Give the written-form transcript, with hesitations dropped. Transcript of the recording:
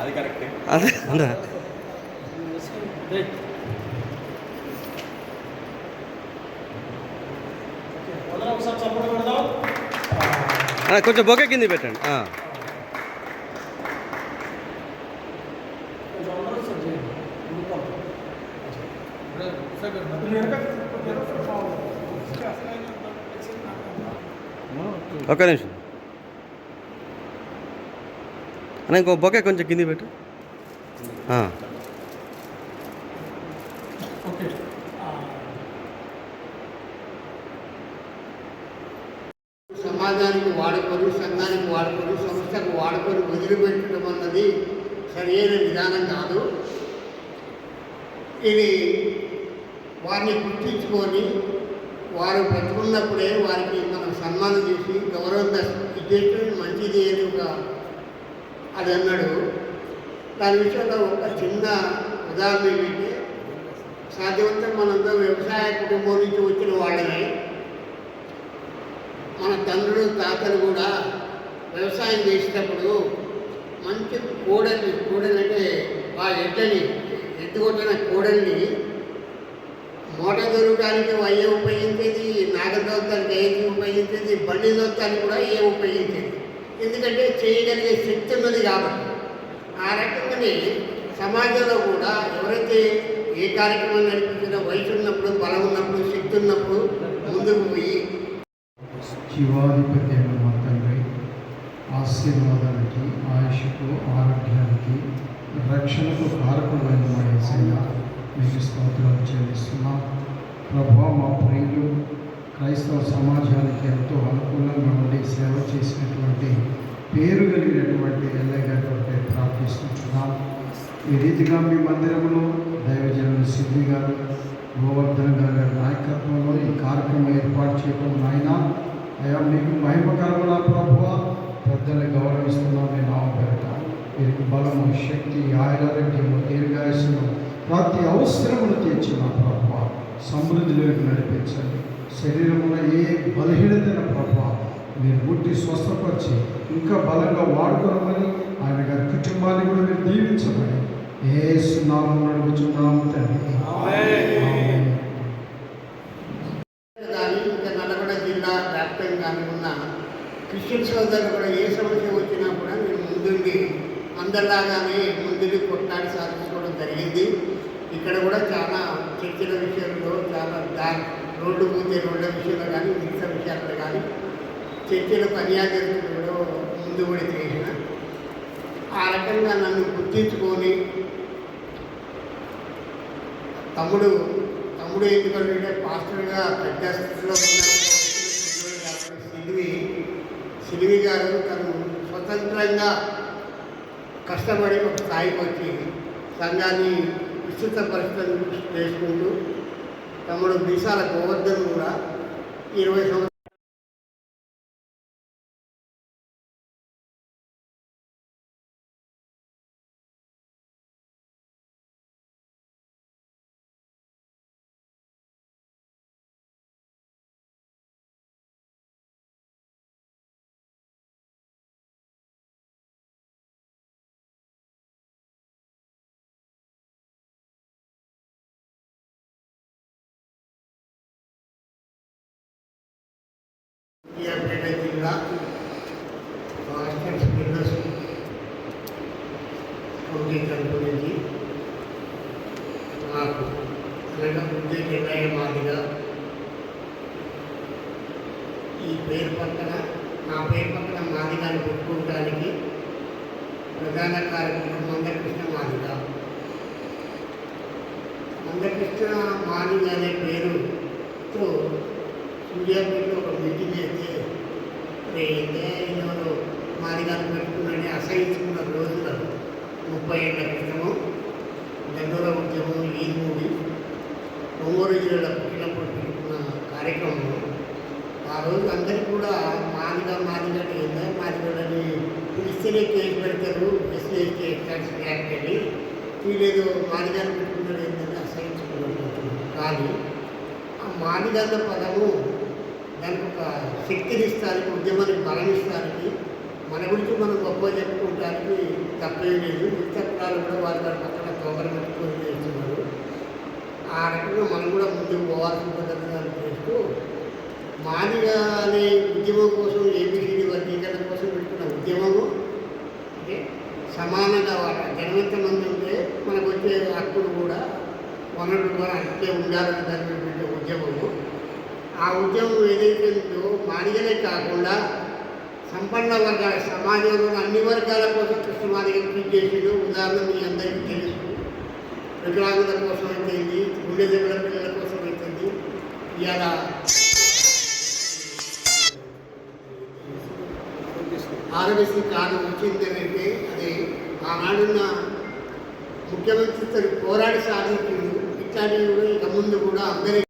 అది కరెక్ట్. అదే కొంచెం బొకే కింద పెట్టండి. ఒక్క నిమిషం అన్న, ఇంకో బొకే కొంచెం కింది పెట్టు. సమాజానికి వాడుకొని, సంఘానికి వాడుకొని, సంస్థకు వాడుకొని వదిలిపెట్టడం అన్నది సరైన విధానం కాదు. ఇది వారిని గుర్తించుకొని వారు బ్రతుకున్నప్పుడే వారికి మనం సన్మానం చేసి గౌరవం ఇచ్చేస్తే మంచిది అని అది అన్నాడు. దాని విషయంలో ఒక చిన్న ఉదాహరణ ఏంటంటే, సాధ్యమంతా మనందరం వ్యవసాయ కుటుంబం నుంచి వచ్చిన వాళ్ళని, మన తండ్రులు తాతలు కూడా వ్యవసాయం చేసేటప్పుడు మంచి కోడలంటే ఆ ఎత్తుకొట్టిన కోడల్ని మూట దొరకడానికి అయ్యే ఉపయోగించేది, నాగ దొరకడానికి అయ్యేది ఉపయోగించేది, బండి దొరకడానికి కూడా అయ్యే ఉపయోగించేది. ఎందుకంటే చేయగలిగే శక్తి ఉన్నది కాబట్టి. ఆ రకంగానే సమాజంలో కూడా ఎవరైతే ఏ కార్యక్రమం నడిపించినా వయసు ఉన్నప్పుడు, బలం ఉన్నప్పుడు, శక్తి ఉన్నప్పుడు ముందుకు పోయి జీవాధిపత్యం మా తండ్రి ఆశీర్వాదానికి, ఆయుష్కు, ఆరోగ్యానికి, రక్షణకు కారకుడైన మా యేసయ్య మీకు స్తోత్రాలు చెల్లిస్తున్నాం. ప్రభువా, మా ప్రియులు క్రైస్తవ సమాజానికి ఎంతో అనుకూలంగా ఉండి సేవ చేసినటువంటి పేరు కలిగినటువంటి ఎల్లయ్య గారి ప్రార్థిస్తున్నాం. ఈ రీతిగా మీ మందిరంలో దైవజనులు సిద్ధి గారు, గోవర్ధన్ గారి నాయకత్వంలో ఈ కార్యక్రమం ఏర్పాటు చేయడం నాయన అయ్యా మీకు మహిమకరముల ప్రభువ పెద్దల్ని గౌరవిస్తున్నాం. మీ నామం పేరిట వీరికి బలము, శక్తి, ఆయురారోగ్యము, దీర్ఘాయుస్సును, ప్రతి అవసరమును తీర్చిన ప్రభువ సమృద్ధిలోకి నడిపించండి. శరీరంలో ఏ బలహీనతైన ప్రభువ మీరు ముట్టి స్వస్థపరిచి ఇంకా బలంగా వాడుకోవమని ఆయన గారి కుటుంబాన్ని కూడా మీరు దీవించమని యేసు నామమున అడుగుచున్నాము తండ్రి. ఇంకా నల్గొండ జిల్లా వ్యాప్తంగా ఉన్న క్రిస్టియన్ సోదరులు కూడా ఏ సమస్య వచ్చినా కూడా మీరు ముందుండి అందరిలాగానే ముందుండి కొట్లాడి సాధించుకోవడం జరిగింది. ఇక్కడ కూడా చాలా చర్చల విషయంలో, చాలా రోడ్డు పోతే రోడ్ల విషయంలో కానీ, మిగతా విషయాల్లో కానీ చర్చలు కన్యాగరిలో ముందు కూడా చేసిన ఆ రకంగా నన్ను గుర్తించుకొని తమ్ముడు ఎందుకంటే పాస్టర్గా పెద్ద స్థితిలో సిలివి గారు తను స్వతంత్రంగా కష్టపడి ఒక స్థాయికి వచ్చి సంఘాన్ని విస్తృత పరిస్థితులు చేసుకుంటూ తమ్ముడు బీసాల గోవర్ధన్ కూడా 20 సంవత్సరాలు సూర్యాపేట జిల్లా మాస్టర్స్ బిజినెస్ కమిటీ తరపు నుంచి నాకు అనగా బుద్ధి నిర్ణయ మాదిగా ఈ పేరు పక్కన నా పేరు పక్కన మాదిగాన్ని పెట్టుకోవడానికి ప్రధాన కార్యక్రమం మందకృష్ణ మాదిగా. మందకృష్ణ మాదిగా అనే పేరుతో సూర్యాపేటలో ఒక మీటింగ్ అయితే ఇందులో మాదిగాన్ని పెట్టుకుని అసహించుకున్న రోజులు 30 ఏళ్ల క్రితము దండోర ఉద్యమం ఈ మూవీ ఒంగోలు జిల్లాలో పుట్టినప్పుడు పెట్టుకున్న కార్యక్రమం. ఆ రోజు అందరికీ కూడా మాదిగా ఏందా మాదిగలని పిలిస్తేనే కేసు పెడతారు, ఎస్సీ ఎస్టీ ఎక్స్ట్రాక్స్ యాక్ట్ అని వీళ్ళేదో మాదిగాన్ని పెట్టుకున్నాడు ఏంటంటే అసహించుకున్నారు. కానీ ఆ మాదిగన్న పదము దానికి ఒక శక్తినిస్తానికి, ఉద్యమానికి బలమిస్తానికి, మన గురించి మనం గొప్ప చెప్పుకోవడానికి తప్పేం లేదు. నిత్యప్రాలు కూడా వారి పక్కన తొగరు పెట్టుకొని చేస్తున్నారు. ఆ రకంగా మనం కూడా ముందుకు పోవాల్సిన పద్ధతులు చేస్తూ మాదిగా అనే ఉద్యమం కోసం, ఏబిసిడి వర్గీకరణ కోసం పెట్టుకున్న ఉద్యమము అంటే సమానంగా వాట జనమంతమంది ఉంటే మనకు వచ్చే హక్కులు కూడా వనరులు కూడా అంతే ఉండాలని దాన్ని పెట్టే ఉద్యమము. ఆ ఉద్యమం ఏదైతే ఉందో మాదిగనే కాకుండా సంపన్న వర్గాల సమాజంలో అన్ని వర్గాల కోసం కృష్ణమాదిగా కృషి చేసిండు. ఉదాహరణ మీ అందరికీ తెలుసు. వికలాంగుల కోసం అయితేంది, గుండె దెబ్బల పిల్లల కోసం అయితేంది, ఇవాళ ఆరోగ్యశ్రీ కార్డు వచ్చింది అంటే అది ఆనాడున్న ముఖ్యమంత్రితో పోరాడి సాధించిండు. ఇట్లాంటివి కూడా ఇక ముందు కూడా అందరి